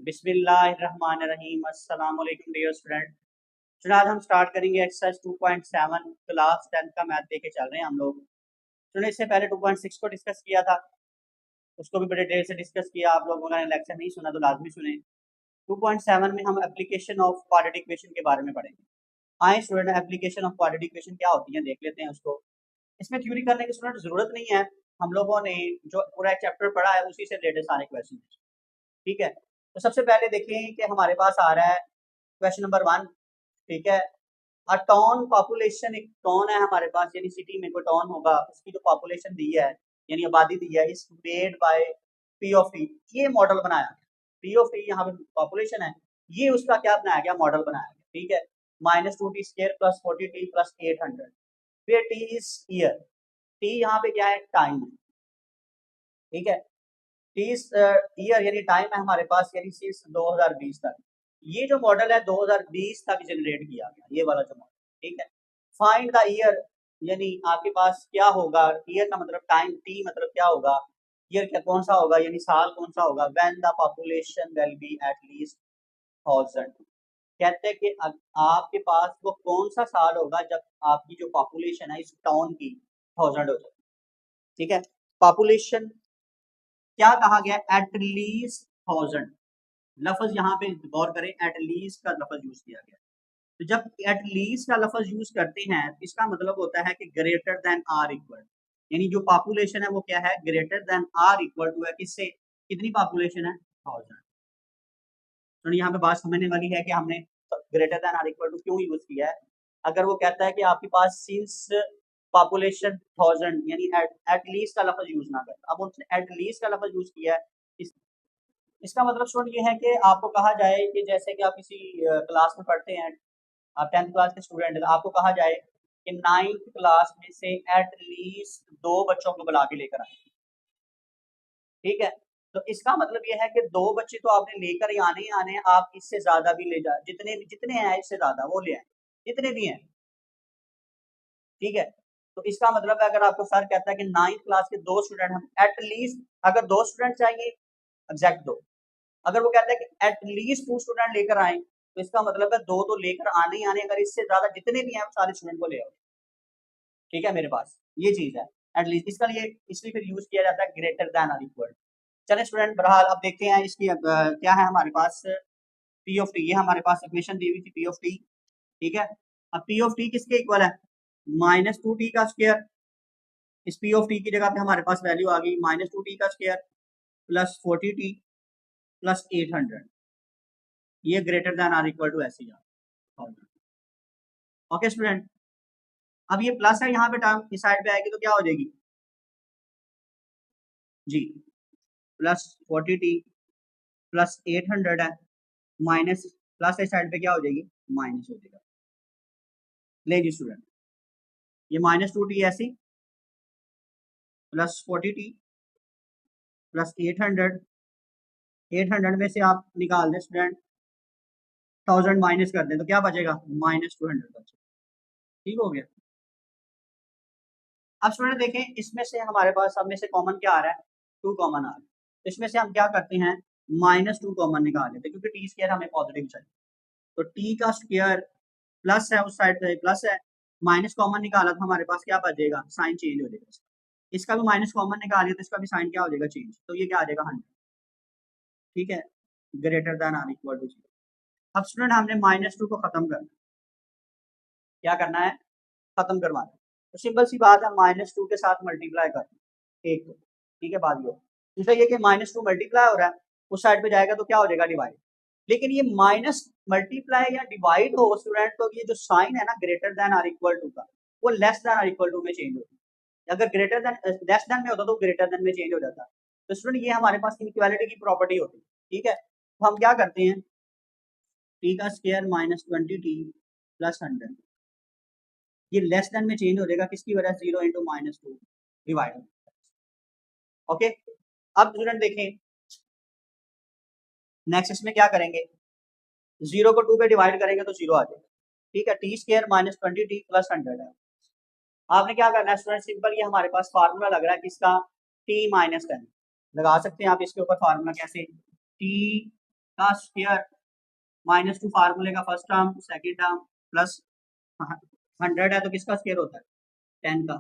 बिस्मिल्लाहिर्रहमानिर्रहीम। अस्सलाम वालेकुम डियर स्टूडेंट। चलो आज हम स्टार्ट करेंगे एक्सरसाइज 2.7 क्लास 10 का मैथ देके चल रहे हैं हम लोग। चलो इससे पहले 2.6 को डिस्कस किया था, उसको भी बड़े देर से डिस्कस किया। आप लोगों ने लेक्चर नहीं सुना तो लाजमी सुने। 2.7 में हम एप्लीकेशन ऑफ क्वाड्रेटिक इक्वेशन के बारे में पढ़ेंगे। आए student, application of quadratic equation क्या होती है देख लेते हैं उसको। इसमें थ्योरी करने की स्टूडेंट जरूरत नहीं है, हम लोगों ने जो पूरा चैप्टर पढ़ा है उसी से रिलेटेड सारे क्वेश्चन। ठीक है, तो सबसे पहले देखें कि हमारे पास आ रहा है क्वेश्चन नंबर 1। ठीक है, अ टाउन पॉपुलेशन, एक टाउन है हमारे पास, यानी सिटी में कोई टाउन होगा, उसकी जो पॉपुलेशन दी है यानी आबादी दी है, is made by P of T. ये मॉडल बनाया गया, पी ऑफ टी यहाँ पे पॉपुलेशन है, ये उसका क्या बनाया गया, मॉडल बनाया गया। ठीक है, -2t² प्लस 40t प्लस 800, फिर टी इज ईयर, टी यहाँ पे क्या है, टाइम। ठीक है, 30 ईयर यानी टाइम है हमारे पास, यानी सिंस 2020 तक। ये जो मॉडल है 2020 तक जनरेट किया गया, ये वाला जो मॉडल। ठीक है, फाइंड द ईयर, यानी आपके पास क्या होगा, ईयर का मतलब टाइम, टी मतलब क्या होगा, ईयर क्या कौन सा होगा, यानी साल कौन सा होगा, when the population will be at least 1000। कहते हैं कि आपके पास वो कौन सा साल होगा जब आपकी जो पॉपुलेशन है इस टाउन की 1000 हो जाए। ठीक है, पॉपुलेशन क्या कहा गया, एट लीस्ट 1000। लफ्ज यहाँ पे गौर करें, एट लीस्ट का लफ्ज यूज किया गया। तो जब एट लीस्ट का लफ्ज यूज करते हैं इसका मतलब होता है कि ग्रेटर देन आर इक्वल, यानी जो पॉपुलेशन है वो क्या है, greater than or equal to है किससे, कितनी पॉपुलेशन है, 1000। तो यहाँ पे बात समझने वाली है कि हमने greater than or equal to क्यों यूज किया है। अगर वो कहता है कि आपके पास सिंस पॉपुलेशन 1000, यानी एट लीस्ट का लफ्ज यूज ना कर, अब उसने एट लीस्ट का लफ्ज यूज किया है। इसका मतलब स्टूडेंट ये है कि आपको कहा जाए कि जैसे कि आप किसी क्लास में पढ़ते हैं, आप 10th क्लास के स्टूडेंट हैं, आपको कहा जाए कि 9th क्लास में से एट लीस्ट 2 बच्चों को बुला के लेकर आए। ठीक है, तो इसका मतलब ये है कि 2 बच्चे तो आपने लेकर ही आने ही आने हैं, आप इससे ज्यादा भी ले जाए, जितने हैं इससे ज्यादा वो ले आए, जितने भी हैं। ठीक है, तो इसका मतलब है अगर आपको सर कहता है कि 9th क्लास के 2 स्टूडेंट हम एट लीस्ट, अगर 2 स्टूडेंट चाहिए एग्जैक्ट 2, अगर वो कहता है कि एट लीस्ट 2 स्टूडेंट लेकर आए, तो इसका मतलब है 2 तो लेकर आने ही आने, अगर इससे ज्यादा जितने भी हैं सारे स्टूडेंट को ले आओ। ठीक है, मेरे पास ये चीज है एट लीस्ट, इसका लिए इसलिए फिर यूज किया जाता है ग्रेटर देन और इक्वल। चले स्टूडेंट, बहरहाल अब देखते हैं इसकी क्या है हमारे पास, पी ऑफ टी। ये हमारे पास इक्वेशन दी हुई थी पी ऑफ टी। ठीक है, अब पी ऑफ टी किसके इक्वल है, -2t का स्क्वायर। इस पी ऑफ टी की जगह पे हमारे पास वैल्यू आ गई -2t का स्क्वायर प्लस 40t प्लस 800। ये greater than or equal to ऐसे ही। ओके स्टूडेंट, अब ये प्लस है यहाँ पे, टर्म इस साइड पे आएगी तो क्या हो जाएगी जी, प्लस 40t प्लस 800 है, माइनस प्लस इस साइड पे क्या हो जाएगी, माइनस हो जाएगा। ले जी स्टूडेंट, ये -2t ऐसी प्लस 40t प्लस 800, 800 में से आप निकाल दें स्टूडेंट, 1000 माइनस कर दें तो क्या बचेगा, -200 बचेगा। ठीक हो गया। अब स्टूडेंट देखें, इसमें से हमारे पास सब में से कॉमन क्या आ रहा है, 2 कॉमन आ रहा है। तो इसमें से हम क्या करते हैं, -2 कॉमन निकाल लेते हैं, क्योंकि टी स्क्वायर हमें पॉजिटिव चाहिए। तो टी का स्क्वायर प्लस है, उस साइड पे प्लस है, माइनस कॉमन निकाला तो हमारे पास क्या बचेगा, साइन चेंज हो जाएगा। इसका भी माइनस कॉमन निकालिए तो इसका भी साइन क्या हो जाएगा, चेंज। तो ये क्या आ जाएगा, 100। ठीक है, greater than or equal to 0। अब स्टूडेंट हमने -2 को खत्म करना, क्या करना है, खत्म करवाना। तो सिंपल सी बात है, -2 के साथ मल्टीप्लाई कर एक को। ठीक है, बात ये दूसरा ये कि -2 मल्टीप्लाई हो रहा है, उस साइड पे जाएगा तो क्या हो जाएगा, डिवाइड। लेकिन ये माइनस मल्टीप्लाई या डिवाइड हो स्टूडेंट, तो ये जो साइन है ना greater than or equal to का, वो less than or equal to में चेंज होता है। अगर ग्रेटर देन लेस देन में होता तो ग्रेटर देन में चेंज हो जाता। तो स्टूडेंट ये हमारे पास इनइक्वालिटी की प्रॉपर्टी होती है। ठीक है, तो हम क्या करते हैं, टी का स्क्वायर -20t प्लस 100, ये लेस देन में चेंज हो जाएगा, किसकी वजह से, 0 इंटू -2 डिवाइड। ओके, अब स्टूडेंट देखें नेक्स्ट इसमें क्या करेंगे, 0 को 2 पे डिवाइड करेंगे तो 0 आ जाएगा। ठीक है, टी स्क्वायर -20t प्लस 100 है। आपने क्या करना है स्टूडेंट, सिंपल, ये हमारे पास फार्मूला लग रहा है किसका, t -10 लगा सकते हैं आप इसके ऊपर फार्मूला, कैसे, t का स्क्वायर माइनस टू फार्मूले का first term second term plus 100 है तो किसका स्क्वायर होता है 10 का।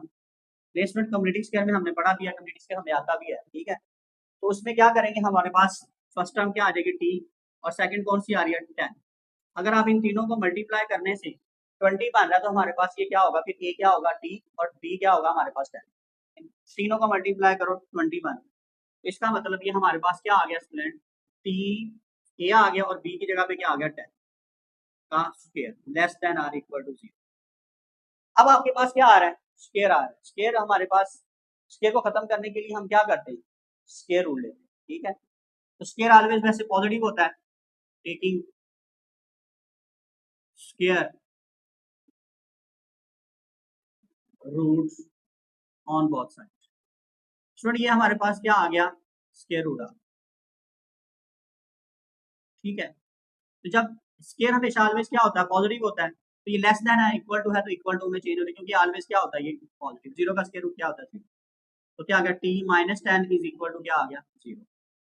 प्लेसमेंट कम्युनिटी स्क्वायर में हमने पढ़ा दिया, कम्युनिटी स्क्वायर हमें आता भी है, ठीक है। तो उसमें क्या करेंगे, हमारे पास फर्स्ट टर्म क्या आ जाएगी टी और सेकंड कौन सी आ रही है 10। अगर आप इन तीनों को मल्टीप्लाई करने से 20 बन रहा है तो हमारे पास ये क्या होगा, फिर ए क्या होगा टी और बी क्या होगा हमारे पास 10। तीनों को मल्टीप्लाई करो 20 बन, तो इसका मतलब ये हमारे पास क्या आ गया स्टूडेंट, टी ए आ गया और बी की जगह पे क्या आ गया 10 का square less than or equal to 0। अब आपके पास क्या आ रहा है, स्क्वायर आ रहा है। स्क्वायर हमारे पास, स्क्वायर को खत्म करने के लिए हम क्या करते हैं, स्क्वायर रूल लेते हैं, ठीक है। तो स्क्वायर ऑलवेज वैसे पॉजिटिव होता है, taking square roots on both side. Student ये हमारे पास क्या आ गया, स्क्वायर रूट आ, ठीक है। तो जब स्क्वायर हमेशा ऑलवेज क्या होता है, पॉजिटिव होता है, तो ये लेस देन है इक्वल टू है तो इक्वल टू में चेंज होती है, क्योंकि ऑलवेज क्या होता है ये पॉजिटिव। जीरो का स्क्वायर रूट क्या होता है, तो क्या आ गया t minus 10 is equal to क्या आ गया 0।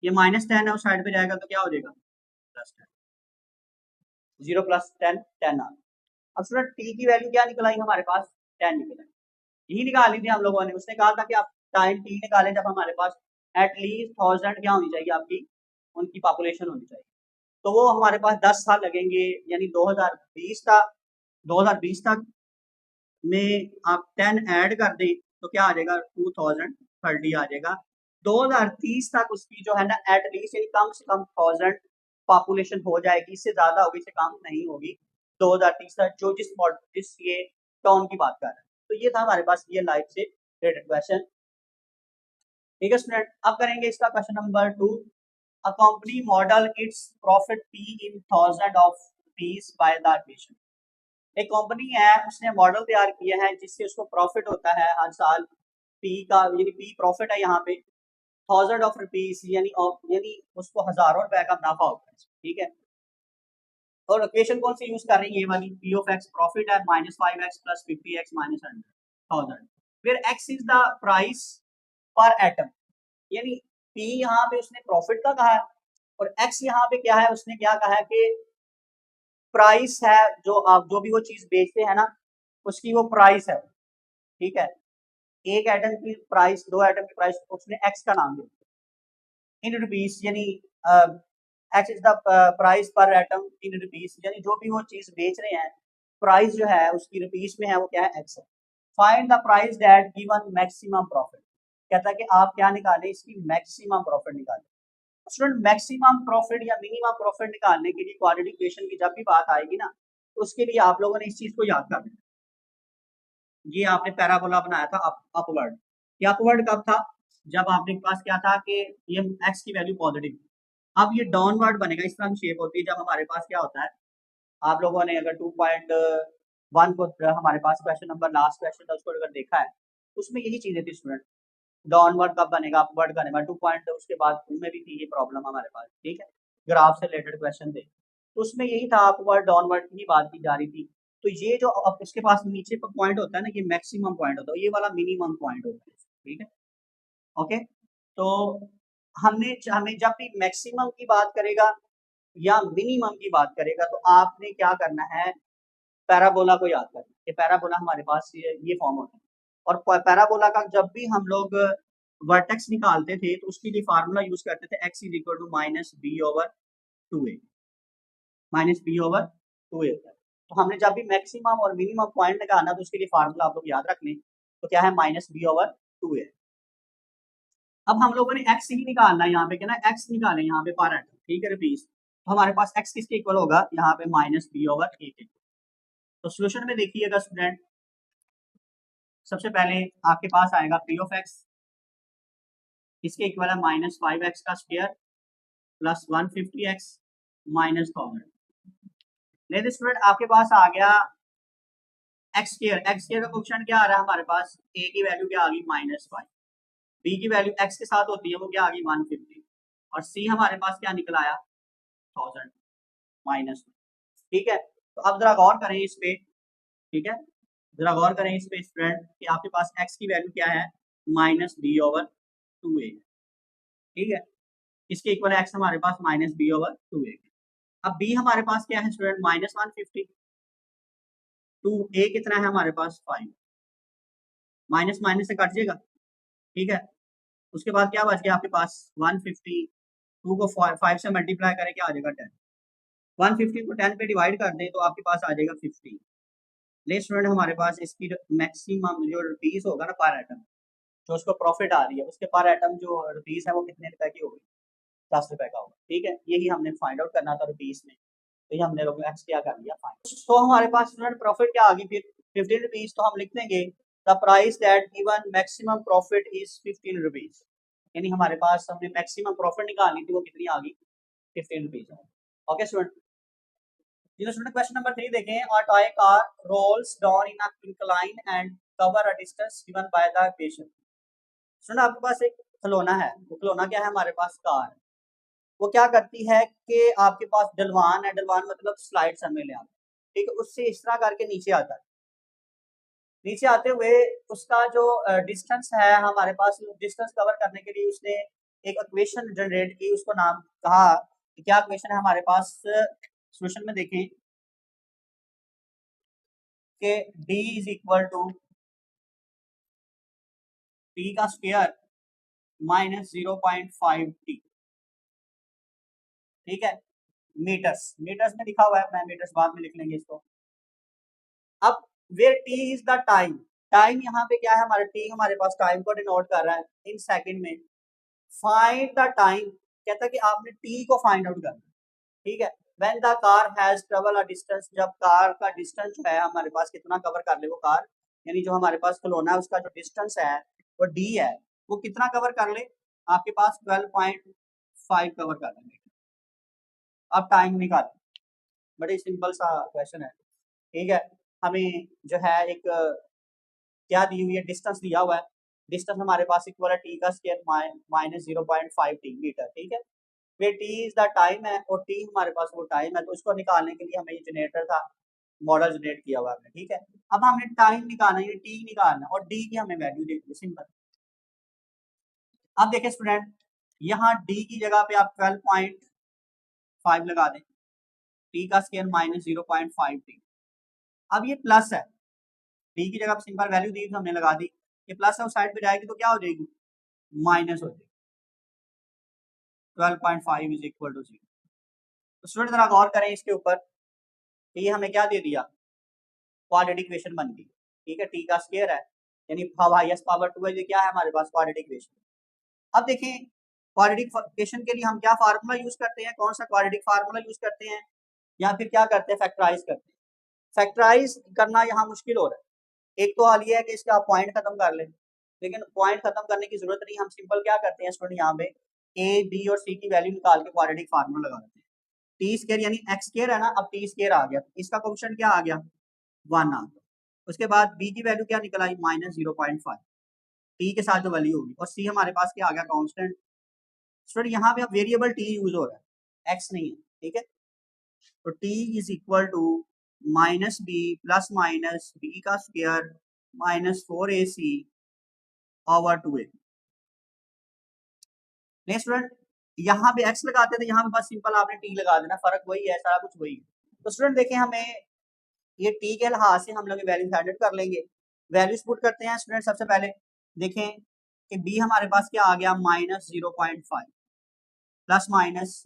ये माइनस 10 है उस साइड पे जाएगा तो क्या हो जाएगा प्लस 10, 0 प्लस 10 10 आ। अब स्टूडेंट टी की वैल्यू क्या निकल आई हमारे पास 10 निकल आई, यही निकाली थी हम लोगों ने। उसने कहा था कि आप टाइम टी निकालें जब हमारे पास एटलीस्ट 1000 क्या होनी चाहिए आपकी, उनकी पॉपुलेशन होनी चाहिए। तो वो हमारे पास 10 साल लगेंगे, यानी 2020 था, 2020 तक में आप 10 ऐड कर दें तो क्या आ जाएगा 2030 आ जाएगा। 2030 तक उसकी जो है ना एटलीस्ट यानी कम से कम 1000 पॉपुलेशन हो जाएगी, इससे ज्यादा होगी, इससे कम नहीं होगी 2030 तक, जो जिस ये टाउन की बात कर रहे हैं। तो ये था हमारे पास ये लाइफ से रिलेटेड क्वेश्चन, ठीक है स्टूडेंट। अब करेंगे इसका question number 2। A company model its profit P in thousand of rupees by the patient। एक कंपनी है उसने मॉडल तैयार किया है जिससे उसको प्रॉफिट होता है हर साल पी का, यानी पी प्रॉफिट है यहाँ पे 1000 ऑफ रुपीज, यानी उसको हजारों रुपए का मुनाफा होता है, ठीक है। और इक्वेशन कौन सी यूज कर रही है, ये वाली पी ऑफ एक्स प्रॉफिट है -5x प्लस 50x माइनस 100,000। फिर एक्स इज द प्राइस पर एटम, यानी पी यहाँ पे उसने प्रॉफिट का कहा है और एक्स यहाँ पे क्या है, उसने क्या कहा है कि प्राइस है, जो आप जो भी वो चीज बेचते हैं ना उसकी वो प्राइस है, ठीक है। एक एटम की प्राइस, दो एटम की प्राइस उसने एक्स का नाम दिया इन रुपीस, यानी एक्स इज द प्राइस पर एटम इन रुपीस, यानी जो भी वो चीज बेच रहे हैं प्राइस जो है उसकी रुपीस में है वो क्या है एक्स है। Find the price that given maximum profit, कहता है कि आप क्या निकालें, इसकी मैक्सिमम प्रॉफिट निकालें। स्टूडेंट मैक्सिमम प्रॉफिट या मिनिमम प्रॉफिट निकालने के लिए क्वाड्रेटिक इक्वेशन की जब भी बात आएगी ना तो उसके लिए आप लोगों ने इस चीज को याद करना है। ये आपने पैराबोला बनाया था अपवर्ड, ये अपवर्ड कब था, जब आपके पास क्या था कि ये एक्स की वैल्यू पॉजिटिव। अब ये डाउनवर्ड बनेगा, इस तरह की शेप होती है जब हमारे पास क्या होता है, आप लोगों ने अगर 2.1 को हमारे पास क्वेश्चन नंबर लास्ट क्वेश्चन था उसको अगर देखा है उसमें यही चीजें थी स्टूडेंट। डाउनवर्ड कब बनेगा, अपवर्ड का बनेगा 2 पॉइंट, उसके बाद 2 में भी थी ये प्रॉब्लम हमारे पास, ठीक है। ग्राफ से रिलेटेड क्वेश्चन थे तो उसमें यही था, अपवर्ड डाउनवर्ड की बात की जा रही थी। तो ये जो अब इसके पास नीचे पर पॉइंट होता है ना ये मैक्सिमम पॉइंट होता है, ये वाला मिनिमम पॉइंट होता है, ठीक है। ओके, तो हमें जब भी मैक्सिमम की बात करेगा या मिनिमम की बात करेगा तो आपने क्या करना है, पैराबोला को याद करना है कि पैराबोला हमारे पास ये फॉर्म होता है। और पैराबोला का जब भी हम लोग वर्टेक्स निकालते थे तो उसके लिए फार्मूला यूज करते थे x is equal to minus b over 2a, minus b over 2a। तो हमने जब भी मैक्सिमम और मिनिमम पॉइंट निकालना तो उसके लिए फार्मूला आप लोग याद रख लें, तो क्या है माइनस बी ओवर 2a। अब हम लोगों ने x ही निकालना है यहाँ पे, क्या ना x निकालें यहाँ पे पर एटम, ठीक है रुपीज। तो हमारे पास x किसके इक्वल होगा यहाँ पे माइनस बी ओवर a के। तो सोल्यूशन में देखिएगा स्टूडेंट, सबसे पहले आपके पास आएगा पी ऑफ एक्स, इसके इक्वल है -5x का स्क्वायर प्लस 150x माइनस 1000। लेकिन स्टूडेंट आपके पास आ गया एक्स स्क्वायर, एक्स स्क्वायर का क्वेश्चन क्या आ रहा है हमारे पास, a की वैल्यू क्या आ गई -5, b की वैल्यू x के साथ होती है वो क्या आ गई 150 और c हमारे पास क्या निकल आया 1000 माइनस, ठीक है। तो अब जरा गौर करें इस पे, ठीक है, जरा गौर करें इस पे स्टूडेंट कि आपके पास x की वैल्यू क्या है -b/2a, ठीक है। इसके इक्वल एक्स हमारे पास माइनस बी ओवर 2a। अब b हमारे पास क्या है स्टूडेंट, -150। 2a कितना है हमारे पास 5, माइनस माइनस से कट जाएगा, ठीक है। उसके बाद क्या बच गया आपके पास 150, 2 को 5 से मल्टीप्लाई करें क्या आ जाएगा 10, 150 को 10 पे डिवाइड कर दें तो आपके पास आ जाएगा 50। ले स्टूडेंट हमारे पास इसकी मैक्सिमम जो रुपीस होगा ना पर आइटम, जो उसको प्रॉफिट आ रही है उसके पर आइटम जो रुपीस है वो कितने रुपए की होगी, 10 रुपए का होगा, ठीक है। यही हमने फाइंड आउट करना था रुपीस में, तो ये हमने लोग एक्स क्या कर लिया फाइंड। तो हमारे पास स्टूडेंट प्रॉफिट क्या आ गई फिर 15 रुपीज, तो हम लिख देंगे the price that given maximum profit is 15 rupees, यानी हमारे पास हमने मैक्सिमम प्रॉफिट निकालनी थी वो कितनी आ गई 15 रुपीज। ओके स्टूडेंट, जी स्टूडेंट क्वेश्चन नंबर 3 देखें। A toy car rolls down in an incline and cover a distance given by the equation। Student आपके पास एक खिलौना है, वो खिलौना क्या है हमारे पास कार, वो क्या करती है कि आपके पास डलवान है, डलवान मतलब स्लाइड समय ले आता है, ठीक है, उससे इस तरह करके नीचे आता है। नीचे आते हुए उसका जो डिस्टेंस है हमारे पास, डिस्टेंस कवर करने के लिए उसने एक इक्वेशन जनरेट की, उसको नाम कहा कि क्या इक्वेशन है हमारे पास, सॉल्यूशन में देखें कि d is equal to t का स्क्वायर माइनस 0.5t, ठीक है। मीटर्स, मीटर्स में लिखा हुआ है, मैं मीटर्स बाद में लिख लेंगे इसको। अब where t is the time, time यहाँ पे क्या है हमारे, टी हमारे पास टाइम को डिनोट कर रहा है इन सेकंड में। फाइंड द टाइम, कहता है कि आपने टी को फाइंड आउट करना, ठीक है। When the car has travel a distance, जब कार का डिस्टेंस जो है हमारे पास कितना कवर कर ले वो कार, यानी जो हमारे पास खिलौना है उसका जो डिस्टेंस है वो डी है, वो कितना कवर कर ले आपके पास 12.5 कवर कर लेंगे। अब टाइम निकालें, बड़ी सिंपल सा क्वेश्चन है, ठीक है। हमें जो है एक क्या दी हुई है, डिस्टेंस दिया हुआ है, डिस्टेंस हमारे पास इक्वल है टी का स्क्वायर माइनस 0.5 टी मीटर, ठीक है। फिर टी इज द टाइम है और टी हमारे पास वो टाइम है, तो उसको निकालने के लिए हमें ये जनरेटर था, मॉडल जनरेट किया हुआ है, ठीक है। अब हमने टाइम निकालना है, टी निकालना और डी की हमें वैल्यू देखनी, सिंपल। अब देखें स्टूडेंट, यहाँ डी की जगह पे आप 12.5 लगा दें, टी का स्क्वायर माइनस 0.5 टी। अब ये प्लस है, डी की जगह पे सिंपल वैल्यू दी तो हमने लगा दी, ये प्लस है उस साइड पे जाएगी तो क्या हो जाएगी, माइनस हो जाएगी। 12.5 इज इक्वल टू 0। तो स्टूडेंट जरा गौर करें इसके ऊपर कि ये हमें क्या दे दिया, क्वाड्रेटिक इक्वेशन बन गई, ठीक है। टी का स्क्वायर है यानी हाईएस्ट पावर 2 है, ये क्या है हमारे पास क्वाड्रेटिक इक्वेशन। अब देखें क्वाड्रेटिक इक्वेशन के लिए हम क्या फार्मूला यूज करते हैं, कौन सा क्वाड्रेटिक फार्मूला यूज करते हैं, या फिर क्या करते हैं फैक्टराइज करते हैं। फैक्टराइज करना यहाँ मुश्किल हो रहा है, एक तो हाल ये है कि इसका पॉइंट खत्म कर ले, लेकिन पॉइंट खत्म करने की जरूरत नहीं, हम सिंपल क्या करते हैं स्टूडेंट, यहाँ पे ए बी और सी की वैल्यू निकाल के क्वाड्रेटिक फार्मूला लगा देते हैं। टी स्केयर यानी एक्स स्केयर है ना, अब टी स्केयर आ गया, इसका क्वेश्चन क्या आ गया 1 आ गया। उसके बाद बी की वैल्यू क्या निकल आई माइनस 0.5 टी के साथ जो वैल्यू होगी, और सी हमारे पास क्या आ गया कांस्टेंट। स्टूडेंट यहाँ पे अब वेरिएबल टी यूज हो रहा है, एक्स नहीं है, ठीक है। तो T is equal to minus B plus minus B का square minus 4ac over 2a। नहीं स्टूडेंट, यहाँ पे x लगाते थे, यहाँ पे बस सिंपल आपने t लगा देना, फर्क वही है, सारा कुछ वही है। तो स्टूडेंट देखें हमें ये t के लिहाज से हम लोग वैल्यू फाइंड कर लेंगे। वैल्यूज पुट करते हैं स्टूडेंट, सबसे पहले देखें कि b हमारे पास क्या आ गया -0.5 प्लस माइनस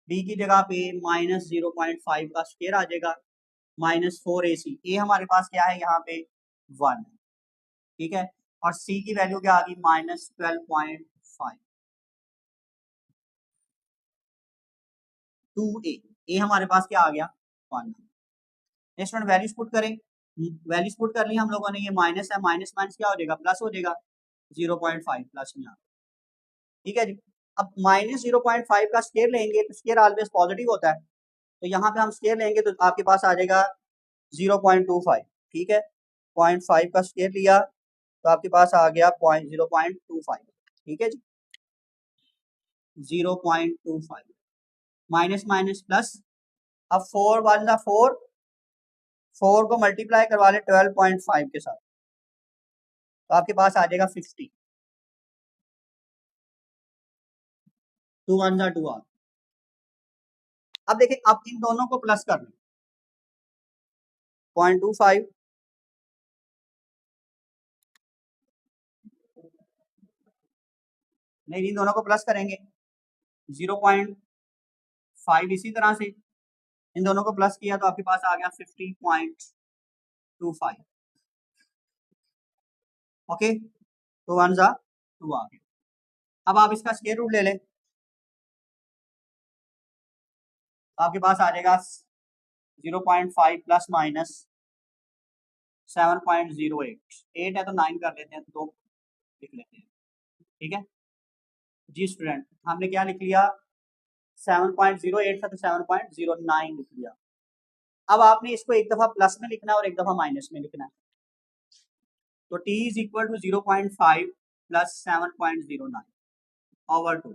b की जगह पे -0.5 का स्क्वायर आ जाएगा माइनस 4ac। a हमारे पास क्या है यहाँ पे 1, ठीक है, और c की वैल्यू क्या आ गई -12.5 2a। a हमारे पास क्या आ गया 1। नेक्स्ट वन वैल्यूज पुट करें, वैल्यूज पुट कर ली हम लोगों ने, ये माइनस है, माइनस माइनस क्या हो जाएगा प्लस हो जाएगा, 0.5 प्लस में आ, ठीक है जी। अब -0.5 का स्केयर लेंगे तो स्केयर ऑलवेज पॉजिटिव होता है, तो यहाँ पे हम स्केयर लेंगे तो आपके पास आ जाएगा 0.25, ठीक है। 0.5 का स्केयर लिया तो आपके पास आ गया 0.25, ठीक है जी, 0.25 माइनस माइनस प्लस। अब 4 वन जा 4, 4 को मल्टीप्लाई करवा ले 12.5 के साथ तो आपके पास आ जाएगा 50, 2 1 जा 2 आ। अब देखिए अब इन दोनों को प्लस कर लें 0.25 नहीं, इन दोनों को प्लस करेंगे 0.5 इसी तरह से इन दोनों को प्लस किया तो आपके पास आ गया 50.25। ओके, तो 1 जा 2 आ गया। अब आप इसका स्क्वायर रूट ले लें तो आपके पास आ जाएगा 0.5 प्लस माइनस 7.08। 8 है तो 9 कर लेते हैं, तो 2 लिख लेते हैं। ठीक है जी स्टूडेंट, हमने क्या लिख लिया 7.08 था तो 7.09 लिख लिया। अब आपने इसको एक दफा प्लस में लिखना है और एक दफा माइनस में लिखना है। तो t is equal to 0.5 plus 7.09 over 2।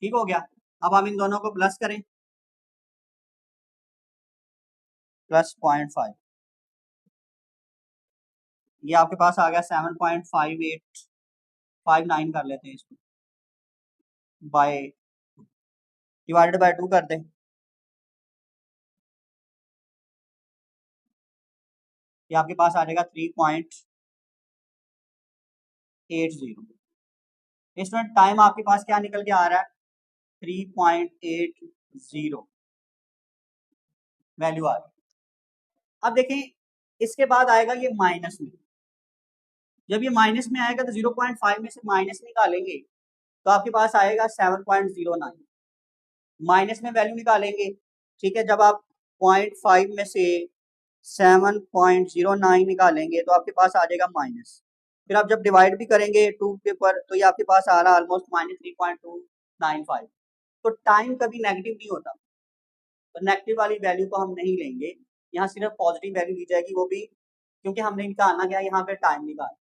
ठीक हो गया। अब हम इन दोनों को प्लस करें प्लस 0.5, ये आपके पास आ गया 7.5859 कर लेते हैं इसको बाय डिवाइडेड बाय 2 कर दें, ये आपके पास आ जाएगा 3.80। इसमें टाइम आपके पास क्या निकल के आ रहा है 3.80 वैल्यू आ रही है। अब देखें इसके बाद आएगा ये माइनस में, जब ये माइनस में आएगा तो 0.5 में से माइनस निकालेंगे तो आपके पास आएगा 7.09। माइनस में वैल्यू निकालेंगे, ठीक है, जब आप 0.5 में से 7.09 निकालेंगे तो आपके पास आ जाएगा माइनस। फिर आप जब डिवाइड भी करेंगे 2 के ऊपर तो ये आपके पास आ रहा है ऑलमोस्ट -3.295। तो टाइम कभी नेगेटिव नहीं होता, तो नेगेटिव वाली वैल्यू को हम नहीं लेंगे, यहाँ सिर्फ पॉजिटिव वैल्यू ली जाएगी, वो भी क्योंकि हमने निकालना क्या यहाँ पे टाइम निकाल।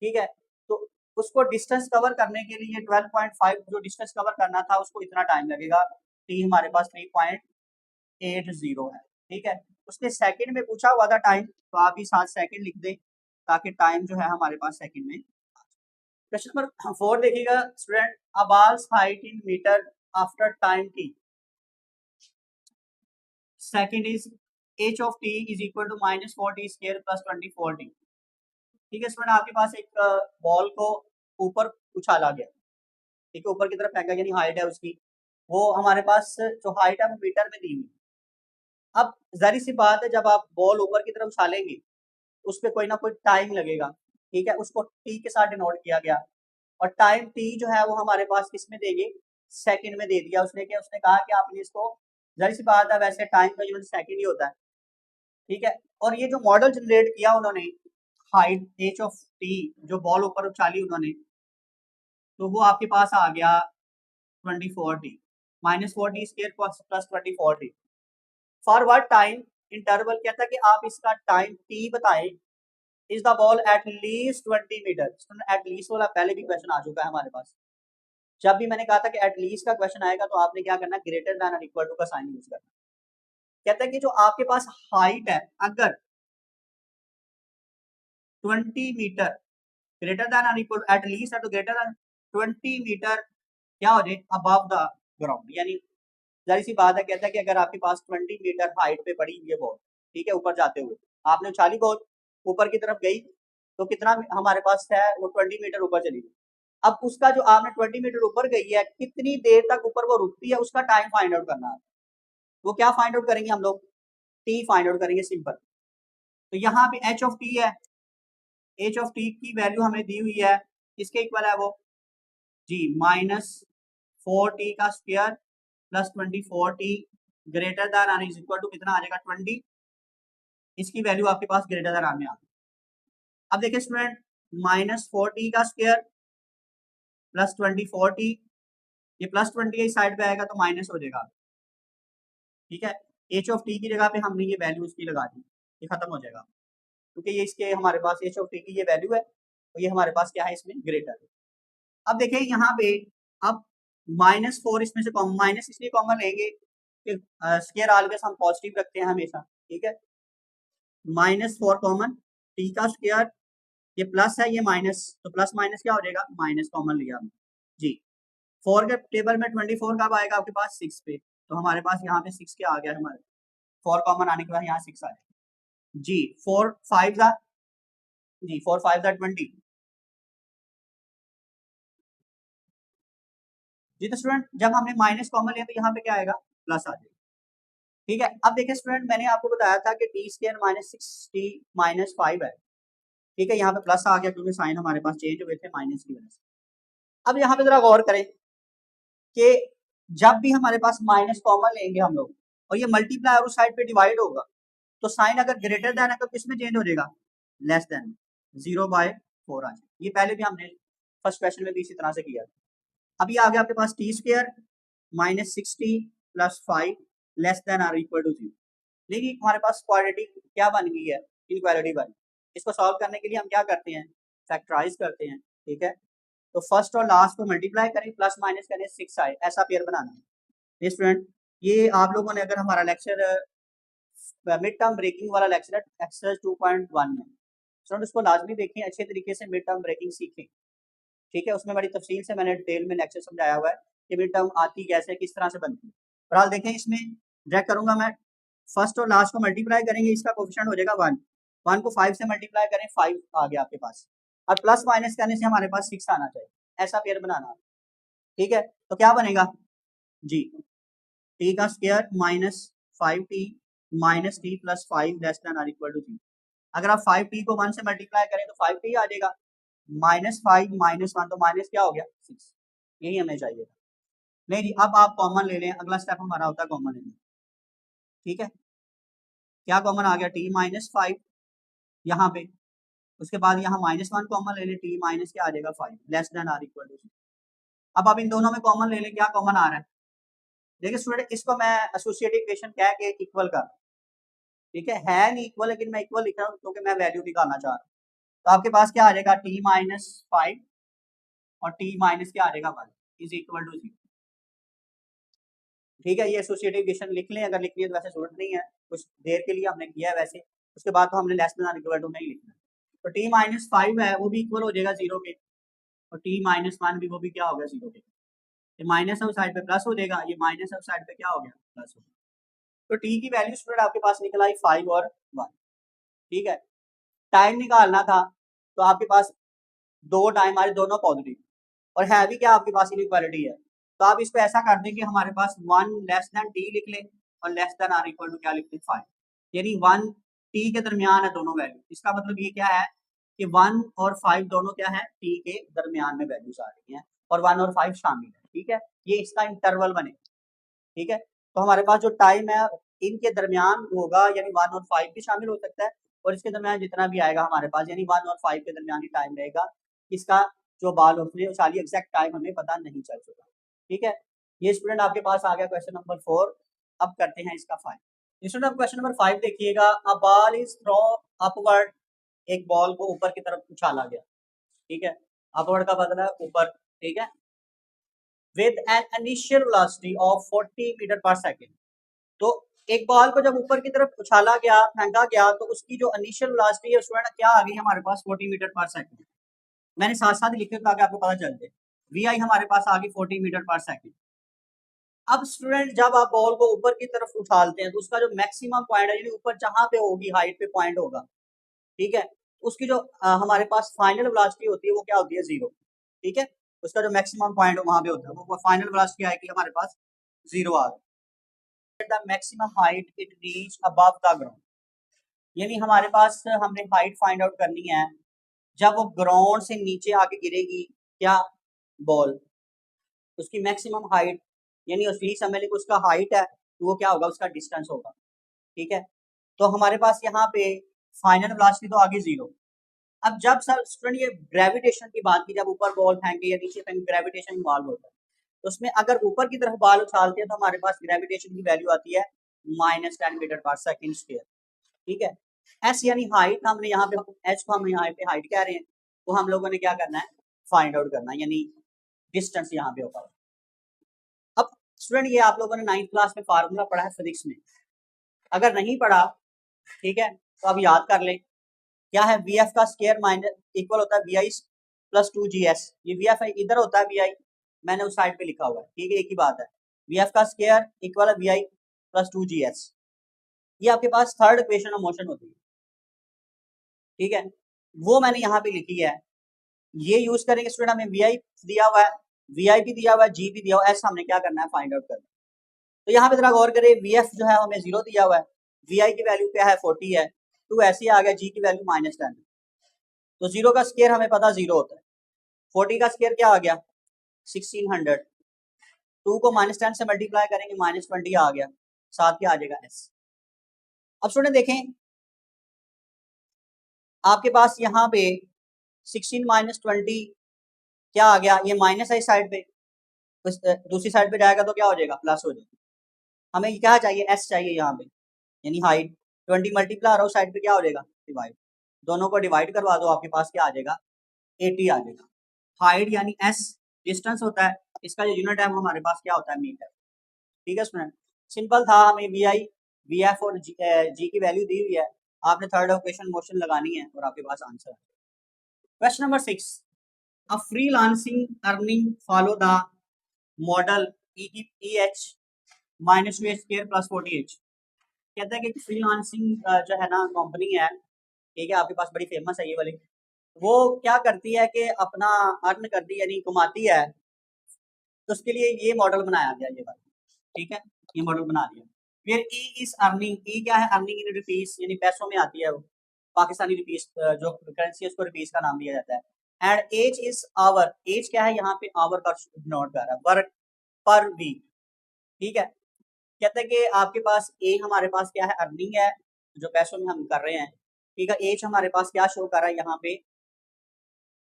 ठीक है, तो उसको डिस्टेंस कवर करने के लिए 12.5 जो डिस्टेंस कवर करना था उसको इतना टाइम लगेगा, टी हमारे पास 3.80 है। ठीक है, उसने सेकंड में पूछा हुआ था टाइम, तो आप ही 7 सेकंड लिख दें ताकि टाइम जो है हमारे पास सेकंड में। क्वेश्चन नंबर 4 देखिएगा student, a ball's height in metre after time t, second is h of t is equal to -4t square plus 24t। ठीक है स्टूडेंट, आपके पास एक बॉल को ऊपर उछाला गया, ठीक है, ऊपर की तरफ फेंका, यानी हाइट है उसकी, वो हमारे पास जो हाइट है वो मीटर में दी हुई। अब जारी सी बात है जब आप बॉल ऊपर की तरफ उछालेंगे उस पर कोई ना कोई टाइम लगेगा, ठीक है, उसको टी के साथ डिनोट किया गया, और टाइम टी जो है वो हमारे पास किस में देंगे सेकंड में दे दिया उसने, क्या उसने कहा कि आपने इसको, जारी सी बात है वैसे टाइम का यूनिट सेकंड ही होता है। ठीक है, और ये जो मॉडल जनरेट किया उन्होंने हाइट एच ऑफ टी, जो बॉल ऊपर उछाली उन्होंने, तो वो आपके पास आ गया 24t -4t square plus 24t। For what time interval, कहता है कि आप इसका टाइम t बताएं, is the ball at least 20 metre. At least वाला पहले भी क्वेश्चन आ चुका है हमारे पास, जब भी मैंने कहा था कि एट लीस्ट का क्वेश्चन आएगा तो आपने क्या करना, ग्रेटर देन और इक्वल टू का साइन यूज करना। कहता है कि जो आपके पास हाइट है अगर 20 मीटर ग्रेटर देन और इक्वल एट लीस्ट है तो ग्रेटर देन 20 मीटर क्या हो जाए अबव द ग्राउंड, यानी जाहिर सी बात है, कहता है कि अगर आपके पास 20 मीटर हाइट पे पड़ी हुई है बॉल, ठीक है, ऊपर जाते हुए आपने उछाली बॉल ऊपर की तरफ गई तो कितना हमारे पास है वो 20 मीटर ऊपर चली गई। अब उसका जो आपने 20 मीटर ऊपर गई है कितनी देर तक ऊपर वो रुकती है उसका टाइम फाइंड आउट करना है। वो क्या फाइंड आउट करेंगे हम लोग, टी फाइंड आउट करेंगे, सिंपल। तो यहाँ पे एच ऑफ टी है, एच ऑफ टी की वैल्यू हमें दी हुई है, किसके इक्वल है वो जी -4t का square plus 24t greater than or is equal to कितना आ जाएगा 20, इसकी वैल्यू आपके पास ग्रेटर देन आर में आ गई। अब देखिए स्टूडेंट -4t का स्क्वायर प्लस 24t, ये प्लस 20 इस साइड पे आएगा तो माइनस हो जाएगा, ठीक है, एच ऑफ टी की जगह पे हमने ये वैल्यू इसकी लगा दी, ये खत्म हो जाएगा क्योंकि ये इसके हमारे पास एच ऑफ टी की ये वैल्यू है तो ये हमारे पास क्या है इसमें ग्रेटर है। अब देखिए यहाँ पे अब -4 इसमें से कॉमन, माइनस इसलिए कॉमन लेंगे कि स्क्वायर ऑलवेज हम पॉजिटिव रखते हैं हमेशा, ठीक है, -4 कॉमन, टी का स्क्वायर, ये प्लस है ये माइनस, तो प्लस माइनस क्या हो जाएगा माइनस कॉमन लिया हमने जी। 4 के टेबल में 24 कब आएगा आपके पास? 6 पे। तो हमारे पास यहाँ पे 6 के आ गया हमारे, 4 कॉमन आने के बाद यहाँ 6 आएगा जी। 4 5 जा जी, 4 5 जा 20 जी। तो स्टूडेंट जब हमने माइनस कॉमन लिया तो यहाँ पे क्या आएगा? प्लस आ जाएगा। ठीक है, अब देखिए स्टूडेंट मैंने आपको बताया था कि T square minus 6t minus 5 है। ठीक है, यहाँ पे प्लस आ गया क्योंकि साइन हमारे पास चेंज हुए थे माइनस की वजह से। अब यहाँ पे जरा गौर करें कि जब भी हमारे पास माइनस कॉमन लेंगे हम लोग और ये मल्टीप्लाई और उस साइड पे डिवाइड होगा तो साइन अगर ग्रेटर देन है तो किसमें चेंज हो जाएगा? लेस देन, 0/4 आ जाएगा। ये पहले भी हमने फर्स्ट क्वेश्चन में भी इसी तरह से किया था। अब ये आ गया आपके पास T square minus 6t plus 5 less than or equal to 0। लेकिन हमारे पास क्वाड्रेटिक क्या बन गई है? इनक्वालिटी बन। इसको सॉल्व करने के लिए हम क्या करते हैं? फैक्टराइज करते हैं। ठीक है, तो फर्स्ट और लास्ट को मल्टीप्लाई करें, प्लस माइनस करें, 6 आए, ऐसा पेयर बनाना है। स्टूडेंट ये आप लोगों ने अगर हमारा लेक्चर मिड टर्म ब्रेकिंग वाला लेक्चर एक्सरसाइज 2.1 में स्टूडेंट उसको लाजमी देखें, अच्छे तरीके से मिड टर्म ब्रेकिंग सीखें। ठीक है, उसमें बड़ी तफसील से मैंने डिटेल में लेक्चर समझाया हुआ है कि मिड टर्म आती कैसे, किस तरह से बनती है। फिलहाल देखें, इसमें डायरेक्ट करूंगा मैं, फर्स्ट और लास्ट को मल्टीप्लाई करेंगे, इसका कोफिशिएंट हो जाएगा 1। 1 को 5 से मल्टीप्लाई करें, 5 आ गया आपके पास, और प्लस माइनस करने से हमारे पास 6 आना चाहिए, ऐसा पेयर बनाना। ठीक है, तो क्या बनेगा जी? टी का square minus 5t minus t plus 5 less than or equal to 0। अगर आप 5t को 1 से मल्टीप्लाई करें तो 5t आ जाएगा, माइनस 5 माइनस 1 तो माइनस क्या हो गया? 6। यही हमें चाहिए था। नहीं जी, अब आप कॉमन ले लें, अगला स्टेप हमारा होता है कॉमन लेना। ठीक है, क्या कॉमन आ गया? t माइनस 5 यहाँ पे, उसके बाद यहाँ माइनस 1 कॉमन ले लें, t माइनस क्या आ जाएगा? 5 less than or equal to 0। अब आप इन दोनों में कॉमन ले लें, क्या कॉमन आ रहा है? देखिए स्टूडेंट, इसको मैं एसोसिएटिव इक्वेशन कह के इक्वल कर, ठीक है नहीं इक्वल, लेकिन मैं इक्वल लिख रहा हूँ क्योंकि मैं वैल्यू निकालना चाह रहा हूँ। तो आपके पास क्या आ जाएगा? t माइनस 5 और t माइनस क्या आ जाएगा? 1 इज इक्वल टू 0। ठीक है, ये एसोसिएटिव इक्वेशन लिख लें, अगर लिखनी है तो वैसे जरूरत नहीं है, कुछ देर के लिए हमने किया है वैसे, उसके बाद तो हमने लेस देन इक्वल टू नहीं लिखना। तो t माइनस 5 है वो भी इक्वल हो जाएगा 0 के, और t माइनस 1 भी वो भी क्या हो गया? 0 के। ये माइनस है उस साइड पे प्लस हो जाएगा, ये माइनस है उस साइड पे क्या हो गया? प्लस हो गया। तो t की वैल्यू स्टूडेंट आपके पास निकल आई 5 और 1। ठीक है, टाइम निकालना था तो आपके पास दो टाइम हमारे दोनों पॉजिटिव, और है भी क्या आपके पास? इनइक्वालिटी है। तो आप इसको ऐसा कर दें कि हमारे पास 1 लेस देन t लिख लें और less than or equal to क्या लिख लें? 5। यानी 1 t के दरमियान है दोनों वैल्यू। इसका मतलब ये क्या है कि 1 और 5 दोनों क्या है? t के दरमियान में वैल्यूज आ रही हैं, और 1 और 5 शामिल है। ठीक है, ये इसका इंटरवल बने। ठीक है, तो हमारे पास जो टाइम है इनके दरमियान होगा, यानी 1 और 5 भी शामिल हो सकता है, और इसके दरमियान जितना भी आएगा हमारे पास, यानी 1 और 5 के दरमियान ही टाइम रहेगा। इसका जो बाल उठने उछाली एग्जैक्ट टाइम हमें पता नहीं चल सका। ठीक है, ये स्टूडेंट आपके पास आ गया क्वेश्चन नंबर 4। अब करते हैं इसका 5। स्टूडेंट अब क्वेश्चन नंबर 5 देखिएगा, a ball is throw upward, एक बॉल को ऊपर की तरफ उछाला गया। ठीक है, अपवर्ड का बदला है ऊपर। ठीक है, with an initial velocity of 40 metre पर सेकेंड। तो एक बॉल को जब ऊपर की तरफ उछाला गया, फेंका गया, तो उसकी जो इनिशियल वेलोसिटी है स्टूडेंट क्या आ गई हमारे पास? 40 मीटर पर सेकंड। मैंने साथ साथ लिखे ताकि आपको पता चल जाए। वी आई हमारे पास आ गई 40 मीटर पर सेकंड। अब स्टूडेंट जब आप बॉल को ऊपर की तरफ उछालते हैं तो उसका जो मैक्सिमम पॉइंट है, यानी ऊपर जहां पे होगी हाइट पे पॉइंट होगा, ठीक है, उसकी जो हमारे पास फाइनल वेलोसिटी होती है वो क्या होती है? 0। ठीक है, उसका जो मैक्सिमम पॉइंट वहां पे होता है वो फाइनल वेलोसिटी आएगी हमारे पास 0 आ गई। The maximum height it reach above the ground, यानी हमारे पास हमने हाइट फाइंड आउट करनी है जब वो ग्राउंड से नीचे आके गिरेगी, क्या बॉल, उसकी मैक्सिमम हाइट, यानी उस यही समझ लें कि उसका हाइट है तो वो क्या होगा? उसका डिस्टेंस होगा। ठीक है, तो हमारे पास यहाँ पे फाइनल वेलोसिटी तो आगे 0। अब जब सर स्टूडेंट ये ग्रेविटेशन की बात की, जब ऊपर बॉल फेंके या नीचे फेंके ग्रेविटेशन इन्वॉल्व होता है, तो उसमें अगर ऊपर की तरफ बॉल उछालते हैं तो हमारे पास ग्रेविटेशन की वैल्यू आती है -10 मीटर पर सेकंड स्क्वायर। ठीक है, एस यानी हाइट, हमने यहाँ पे एच को हम यहाँ पे हाइट कह रहे हैं, तो हम लोगों ने क्या करना है? फाइंड आउट करना है, यानी डिस्टेंस यहाँ पे होगा। अब स्टूडेंट ये आप लोगों ने 9th क्लास में फार्मूला पढ़ा है फिजिक्स में, अगर नहीं पढ़ा, ठीक है, तो अब याद कर लें। क्या है? वी एफ का स्क्वायर माइनस इक्वल होता है v i plus 2 g s. ये वी एफ इधर होता है वी आई, मैंने उस साइड पे लिखा हुआ है, ठीक है, एक ही बात है। वी एफ का स्क्वायर इक्वल है वी आई प्लस 2GS। ये आपके पास थर्ड इक्वेशन ऑफ मोशन होती है, ठीक है, वो मैंने यहाँ पे लिखी है। ये यूज करेंगे स्टूडेंट, हमें वी आई दिया हुआ है, वी आई भी दिया हुआ है, जी भी दिया हुआ है, एस हमने क्या करना है, फाइंड आउट करना है। तो यहाँ पे जरा गौर करें, वी एफ जो है हमें 0 दिया हुआ है, वी आई की वैल्यू क्या है 40 है, टू ऐसे ही आ गया, जी की वैल्यू -10। तो 0 का स्क्वायर हमें पता 0 होता है, 40 का स्क्वायर क्या आ गया 1600, 2 को -10 से मल्टीप्लाई करेंगे -20 आ गया, साथ क्या आ जाएगा एस। अब स्टूडेंट देखें, आपके पास यहाँ पे 16 -20 क्या आ गया, ये माइनस है इस साइड पे, दूसरी साइड पे जाएगा तो क्या हो जाएगा, प्लस हो जाएगा। हमें क्या चाहिए, एस चाहिए यहाँ पे, यानी हाइट। 20 मल्टीप्लाई आ रहा है, उस साइड पे क्या हो जाएगा, डिवाइड। दोनों को डिवाइड करवा दो, आपके पास क्या आ जाएगा 80 आ जाएगा। हाइट यानी एस डिस्टेंस होता है, इसका जो यूनिट है वो हमारे पास क्या होता है, मीटर। ठीक है स्टूडेंट, सिंपल था, हमें वी आई वी एफ और जी की वैल्यू दी हुई है, आपने थर्ड इक्वेशन मोशन लगानी है और आपके पास आंसर है। Question number 6, a freelancing earning follow the model E H minus two H square plus 40H। कहता है कि फ्रीलांसिंग जो है ना कंपनी है, ठीक है, आपके पास बड़ी फेमस है ये वाली, वो क्या करती है कि अपना अर्न करती है यानी कमाती है, तो उसके लिए ये मॉडल बनाया गया ये वाला, ठीक है, ये मॉडल बना दिया। फिर ई इस अर्निंग, ई क्या है, अर्निंग इन रुपीस यानी पैसों में आती है वो, पाकिस्तानी रुपीस जो करेंसी है उसको रुपीस का नाम दिया जाता है। And h is hour, h क्या है यहाँ पे आवर का नोट कर रहा है, वर्क पर वीक, ठीक है। कहते हैं कि आपके पास ए हमारे पास क्या है, अर्निंग है जो पैसों में हम कर रहे हैं, ठीक है। एज हमारे पास क्या शो कर रहा है यहाँ पे,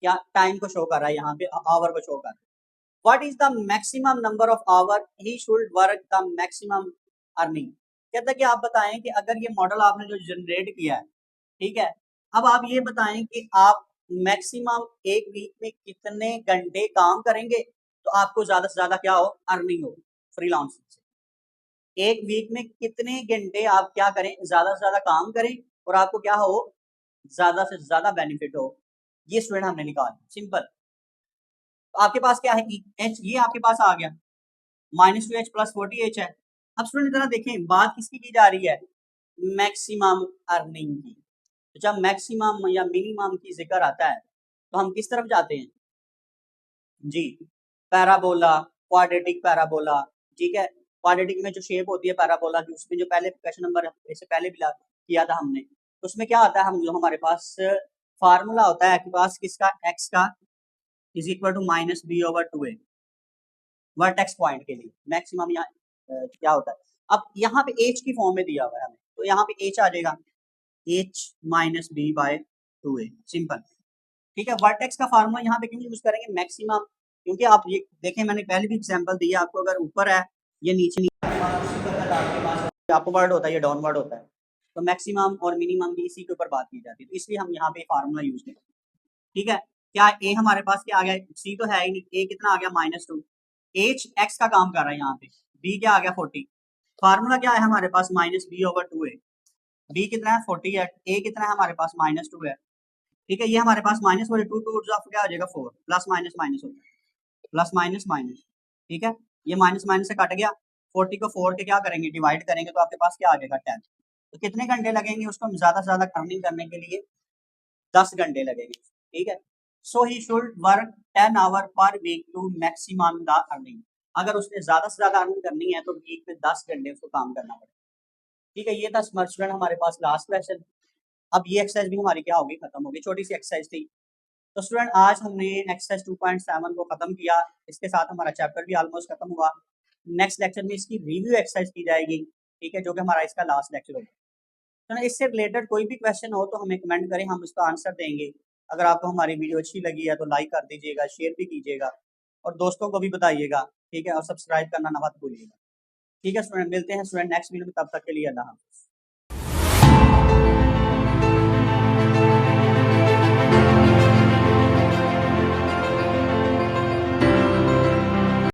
क्या टाइम को शो कर रहा है यहाँ पे, आवर को शो कर रहा है। What is the maximum number of hour he should work the maximum earning. कहता है कि आप बताएं कि अगर ये मॉडल आपने जो जनरेट किया है, ठीक है, अब आप ये बताएं कि आप मैक्सिमम एक वीक में कितने घंटे काम करेंगे तो आपको ज्यादा से ज्यादा क्या हो, अर्निंग हो फ्रीलांसिंग से। एक वीक में कितने घंटे आप क्या करें, ज्यादा से ज्यादा काम करें और आपको क्या हो, ज्यादा से ज्यादा बेनिफिट हो, ये स्टूडेंट हमने निकाला सिंपल। तो आपके पास क्या है, एच ये आपके पास आ गया, -2H प्लस 40H है। अब स्टूडेंट जरा देखें, बात किसकी की जा रही है, मैक्सिमम अर्निंग की। तो जब मैक्सिमम या मिनिमम की जिक्र आता है तो हम किस तरफ जाते हैं जी, पैराबोला, क्वाड्रेटिक पैराबोला, ठीक है। क्वाड्रेटिक में जो शेप होती है पैराबोला की, उसमें जो पहले क्वेश्चन नंबर इससे पहले भी किया था हमने, उसमें क्या आता है, हम जो हमारे पास फार्मूला होता है आपके पास किसका, एक्स का is equal to -b/2a, vertex point के लिए मैक्सिमम यहाँ क्या होता है। अब यहाँ पे एच की फॉर्म में दिया हुआ है हमें, तो यहाँ पे एच आ जाएगा, h -b/2a, सिंपल, ठीक है। वर्टेक्स का फार्मूला यहाँ पे क्यों यूज करेंगे, मैक्सिमम, क्योंकि आप ये देखें, मैंने पहले भी एग्जांपल दिया आपको, अगर ऊपर है ये नीचे नहीं, अपवर्ड होता है ये डाउनवर्ड होता है, तो मैक्सिमम और मिनिमम भी इसी के ऊपर बात की जाती है, तो इसलिए हम यहाँ पे फार्मूला यूज करें, ठीक है। क्या ए हमारे पास क्या आ गया, सी तो है ही नहीं, ए कितना आ गया -2, एच एक्स का काम कर रहा है यहाँ पे, बी क्या आ गया 40, फार्मूला क्या है हमारे पास -b/2a, बी कितना है 40 है, ए कितना है हमारे पास -2 है, ठीक है। ये हमारे पास माइनस वाले टू टू क्या हो जाएगा 4, प्लस माइनस माइनस हो जाएगा, प्लस माइनस माइनस, ठीक है। ये माइनस माइनस से कट गया, 40 को 4 के क्या करेंगे, डिवाइड करेंगे, तो आपके पास क्या आ जाएगा 10। तो कितने घंटे लगेंगे उसको ज्यादा से ज्यादा अर्निंग करने के लिए, 10 घंटे लगेंगे, ठीक है। So he should work 10 hour per week to maximum the earning. अगर उसने ज्यादा से ज्यादा अर्निंग करनी है तो वीक में 10 घंटे उसको काम करना पड़ेगा, ठीक है। ये था स्टूडेंट हमारे पास लास्ट क्वेश्चन। अब ये एक्सरसाइज भी हमारी क्या होगी, खत्म होगी, छोटी सी एक्सरसाइज थी। तो स्टूडेंट आज हमने एक्सरसाइज 2.7 को खत्म किया, इसके साथ हमारा चैप्टर भी ऑलमोस्ट खत्म हुआ। नेक्स्ट लेक्चर में इसकी रिव्यू एक्सरसाइज की जाएगी, ठीक है, जो कि हमारा इसका लास्ट लेक्चर होगा। तो इससे रिलेटेड कोई भी क्वेश्चन हो तो हमें कमेंट करें, हम उसका आंसर देंगे। अगर आपको हमारी वीडियो अच्छी लगी है तो लाइक कर दीजिएगा, शेयर भी कीजिएगा और दोस्तों को भी बताइएगा, ठीक है, और सब्सक्राइब करना ना मत भूलिएगा, ठीक है स्टूडेंट। मिलते हैं स्टूडेंट नेक्स्ट वीडियो में, तब तक के लिए अल्लाह हाफ़िज़।